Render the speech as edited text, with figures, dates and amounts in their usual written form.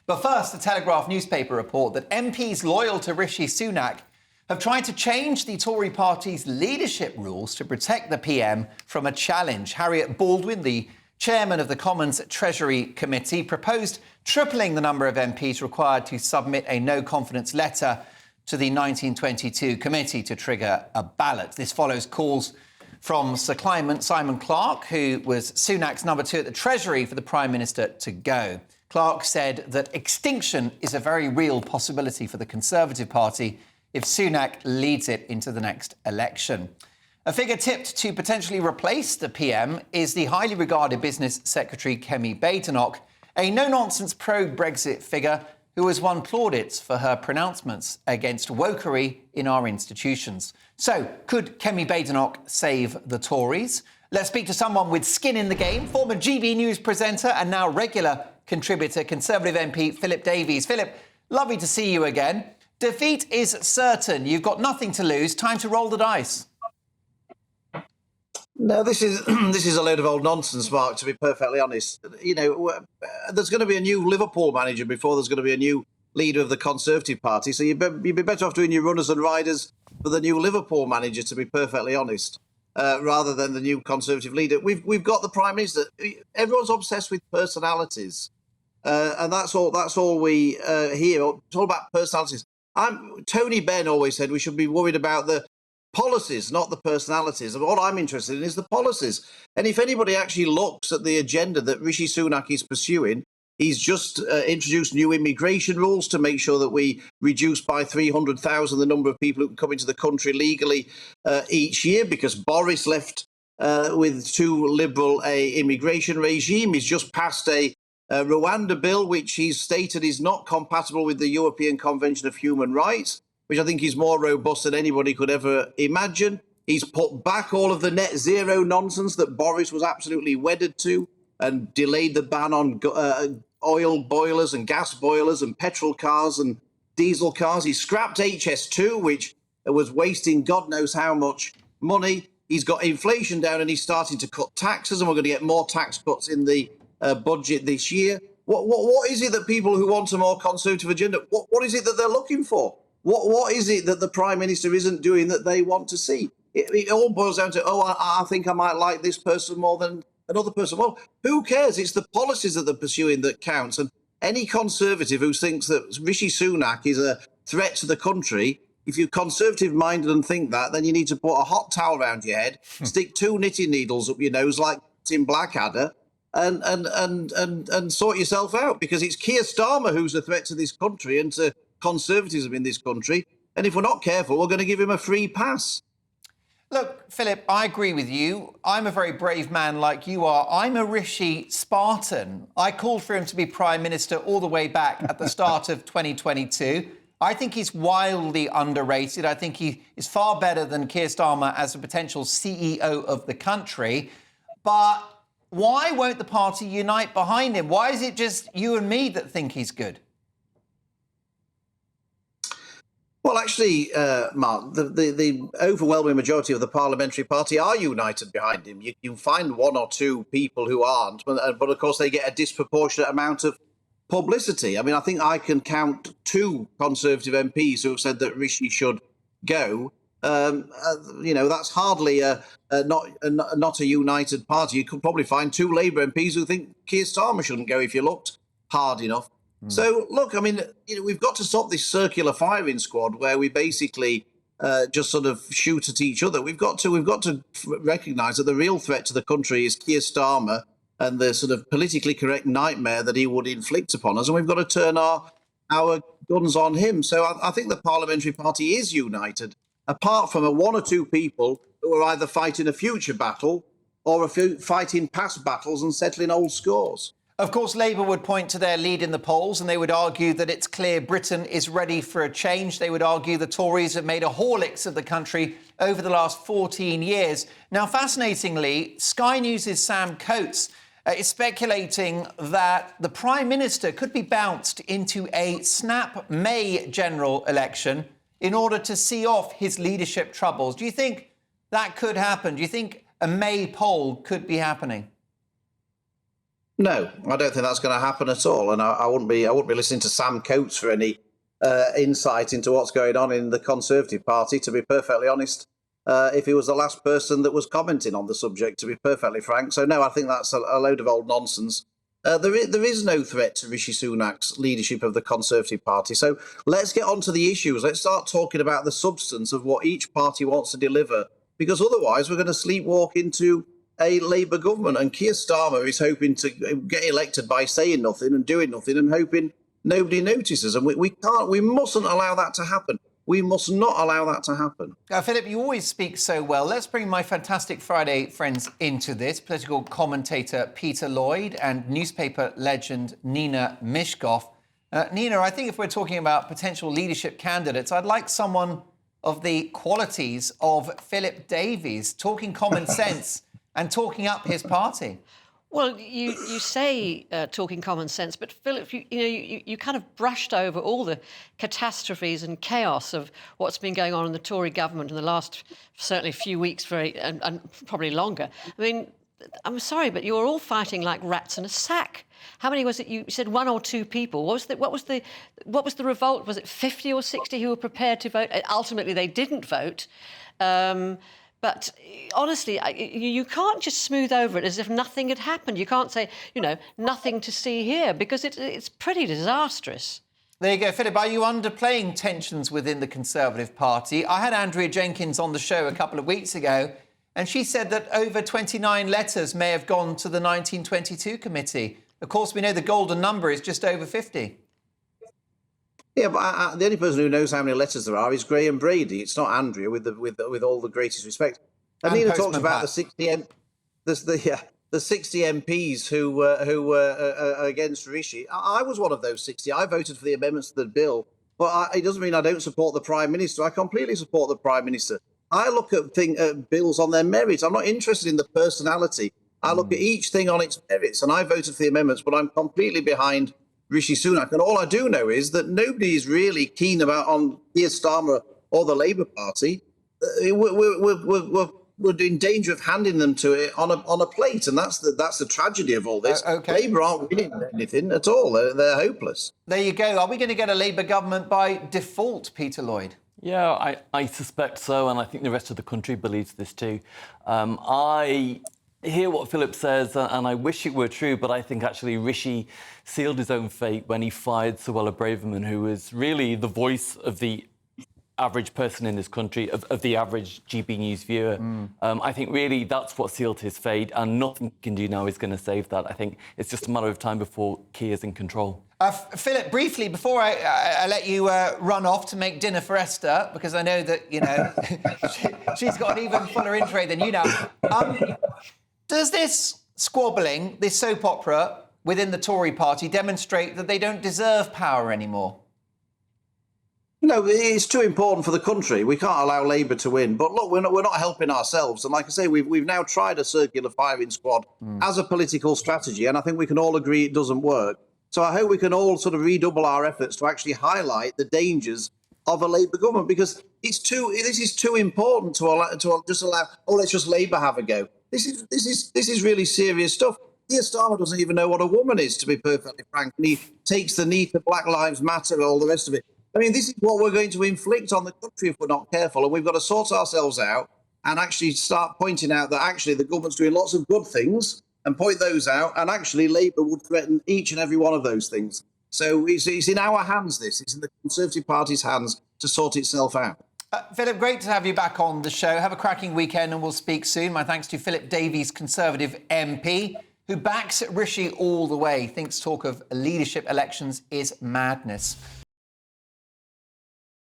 But first, the Telegraph newspaper report that MPs loyal to Rishi Sunak have tried to change the Tory party's leadership rules to protect the PM from a challenge. Harriet Baldwin, the chairman of the Commons Treasury Committee, proposed tripling the number of MPs required to submit a no-confidence letter to the 1922 committee to trigger a ballot. This follows calls from Sir Simon Clarke, who was Sunak's number 2 at the Treasury for the Prime Minister to go. Clarke said that extinction is a very real possibility for the Conservative Party if Sunak leads it into the next election. A figure tipped to potentially replace the PM is the highly regarded Business Secretary Kemi Badenoch, a no-nonsense pro-Brexit figure who has won plaudits for her pronouncements against wokery in our institutions. So, could Kemi Badenoch save the Tories? Let's speak to someone with skin in the game, former GBNews presenter and now regular contributor, Conservative MP Philip Davies. Philip, lovely to see you again. Defeat is certain. You've got nothing to lose. Time to roll the dice. No, this is a load of old nonsense, Mark, to be perfectly honest. You know, there's going to be a new Liverpool manager before there's going to be a new leader of the Conservative Party. So you'd be better off doing your runners and riders for the new Liverpool manager, to be perfectly honest, rather than the new Conservative leader. We've got the Prime Minister. Everyone's obsessed with personalities, and that's all we hear. It's all about personalities. Tony Benn always said we should be worried about the policies, not the personalities. And what I'm interested in is the policies. And if anybody actually looks at the agenda that Rishi Sunak is pursuing, he's just introduced new immigration rules to make sure that we reduce by 300,000 the number of people who can come into the country legally each year, because Boris left with too liberal a immigration regime. He's just passed a Rwanda bill, which he's stated is not compatible with the European Convention of Human Rights, which I think is more robust than anybody could ever imagine. He's put back all of the net zero nonsense that Boris was absolutely wedded to and delayed the ban on oil boilers and gas boilers and petrol cars and diesel cars. He scrapped HS2, which was wasting God knows how much money. He's got inflation down and he's starting to cut taxes, and we're going to get more tax cuts in the budget this year. What is it that people who want a more conservative agenda, what is it that they're looking for? What is it that the Prime Minister isn't doing that they want to see? It all boils down to, I think I might like this person more than another person. Well, who cares? It's the policies that they're pursuing that counts. And any Conservative who thinks that Rishi Sunak is a threat to the country, if you're Conservative-minded and think that, then you need to put a hot towel around your head, stick 2 knitting needles up your nose like Tim Blackadder, and sort yourself out, because it's Keir Starmer who's a threat to this country and to conservatism in this country. And if we're not careful, we're going to give him a free pass. Look, Philip, I agree with you. I'm a very brave man like you are. I'm a Rishi Spartan. I called for him to be Prime Minister all the way back at the start of 2022. I think he's wildly underrated. I think he is far better than Keir Starmer as a potential CEO of the country. But why won't the party unite behind him? Why is it just you and me that think he's good? Well, actually, Mark, the overwhelming majority of the parliamentary party are united behind him. You find 1 or 2 people who aren't, but of course they get a disproportionate amount of publicity. I mean, I think I can count 2 Conservative MPs who have said that Rishi should go. You know, that's hardly not a united party. You could probably find 2 Labour MPs who think Keir Starmer shouldn't go if you looked hard enough. So, look, I mean, we've got to stop this circular firing squad where we basically just sort of shoot at each other. We've got to recognise that the real threat to the country is Keir Starmer and the sort of politically correct nightmare that he would inflict upon us, and we've got to turn our guns on him. So I think the parliamentary party is united, apart from 1 or 2 people who are either fighting a future battle or fighting past battles and settling old scores. Of course, Labour would point to their lead in the polls and they would argue that it's clear Britain is ready for a change. They would argue the Tories have made a Horlicks of the country over the last 14 years. Now, fascinatingly, Sky News' Sam Coates is speculating that the Prime Minister could be bounced into a snap May general election in order to see off his leadership troubles. Do you think that could happen? Do you think a May poll could be happening? No, I don't think that's going to happen at all. And I wouldn't be listening to Sam Coates for any insight into what's going on in the Conservative Party, to be perfectly honest. If he was the last person that was commenting on the subject, to be perfectly frank. So, no, I think that's a load of old nonsense. There is no threat to Rishi Sunak's leadership of the Conservative Party. So let's get on to the issues. Let's start talking about the substance of what each party wants to deliver, because otherwise we're going to sleepwalk into a Labour government. And Keir Starmer is hoping to get elected by saying nothing and doing nothing and hoping nobody notices. And we mustn't allow that to happen. We must not allow that to happen. Philip, you always speak so well. Let's bring my Fantastic Friday friends into this. Political commentator Peter Lloyd and newspaper legend Nina Mishkov. Nina, I think if we're talking about potential leadership candidates, I'd like someone of the qualities of Philip Davies, talking common sense and talking up his party. Well, you say talking common sense, but Philip, you kind of brushed over all the catastrophes and chaos of what's been going on in the Tory government in the last certainly few weeks, and probably longer. I mean, I'm sorry, but you're all fighting like rats in a sack. How many was it? You said one or two people. What was the revolt? Was it 50 or 60 who were prepared to vote? Ultimately, they didn't vote. But honestly, you can't just smooth over it as if nothing had happened. You can't say, nothing to see here, because it's pretty disastrous. There you go, Philip. Are you underplaying tensions within the Conservative Party? I had Andrea Jenkins on the show a couple of weeks ago, and she said that over 29 letters may have gone to the 1922 committee. Of course, we know the golden number is just over 50. Yeah, but the only person who knows how many letters there are is Graham Brady. It's not Andrea, with all the greatest respect. And Nina talks about the 60 MPs who were against Rishi. I was one of those 60. I voted for the amendments to the bill, but it doesn't mean I don't support the Prime Minister. I completely support the Prime Minister. I look at bills on their merits. I'm not interested in the personality. I look at each thing on its merits, and I voted for the amendments, but I'm completely behind Rishi Sunak. And all I do know is that nobody is really keen on Keir Starmer or the Labour Party. We're in danger of handing them to it on a plate, and that's the tragedy of all this. Okay. Labour aren't winning anything at all. They're hopeless. There you go. Are we going to get a Labour government by default, Peter Lloyd? Yeah, I suspect so, and I think the rest of the country believes this too. I hear what Philip says, and I wish it were true, but I think actually Rishi sealed his own fate when he fired Suella Braverman, who was really the voice of the average person in this country, of the average GBNews viewer. I think really that's what sealed his fate, and nothing he can do now is going to save that. I think it's just a matter of time before Keir's in control. Philip, briefly, before I let you run off to make dinner for Esther, because I know that, she's got an even fuller in tray than you now. Does this squabbling, this soap opera within the Tory party demonstrate that they don't deserve power anymore? No, it's too important for the country. We can't allow Labour to win. But look, we're not helping ourselves. And like I say, we've now tried a circular firing squad as a political strategy, and I think we can all agree it doesn't work. So I hope we can all sort of redouble our efforts to actually highlight the dangers of a Labour government, because this is too important to just allow. Oh, let's just Labour have a go. This is really serious stuff. Keir Starmer doesn't even know what a woman is, to be perfectly frank, and he takes the knee to Black Lives Matter and all the rest of it. I mean, this is what we're going to inflict on the country if we're not careful, and we've got to sort ourselves out and actually start pointing out that actually the government's doing lots of good things, and point those out, and actually Labour would threaten each and every one of those things. So it's in our hands, this. It's in the Conservative Party's hands to sort itself out. Philip, great to have you back on the show. Have a cracking weekend and we'll speak soon. My thanks to Philip Davies, Conservative MP, who backs Rishi all the way, thinks talk of leadership elections is madness.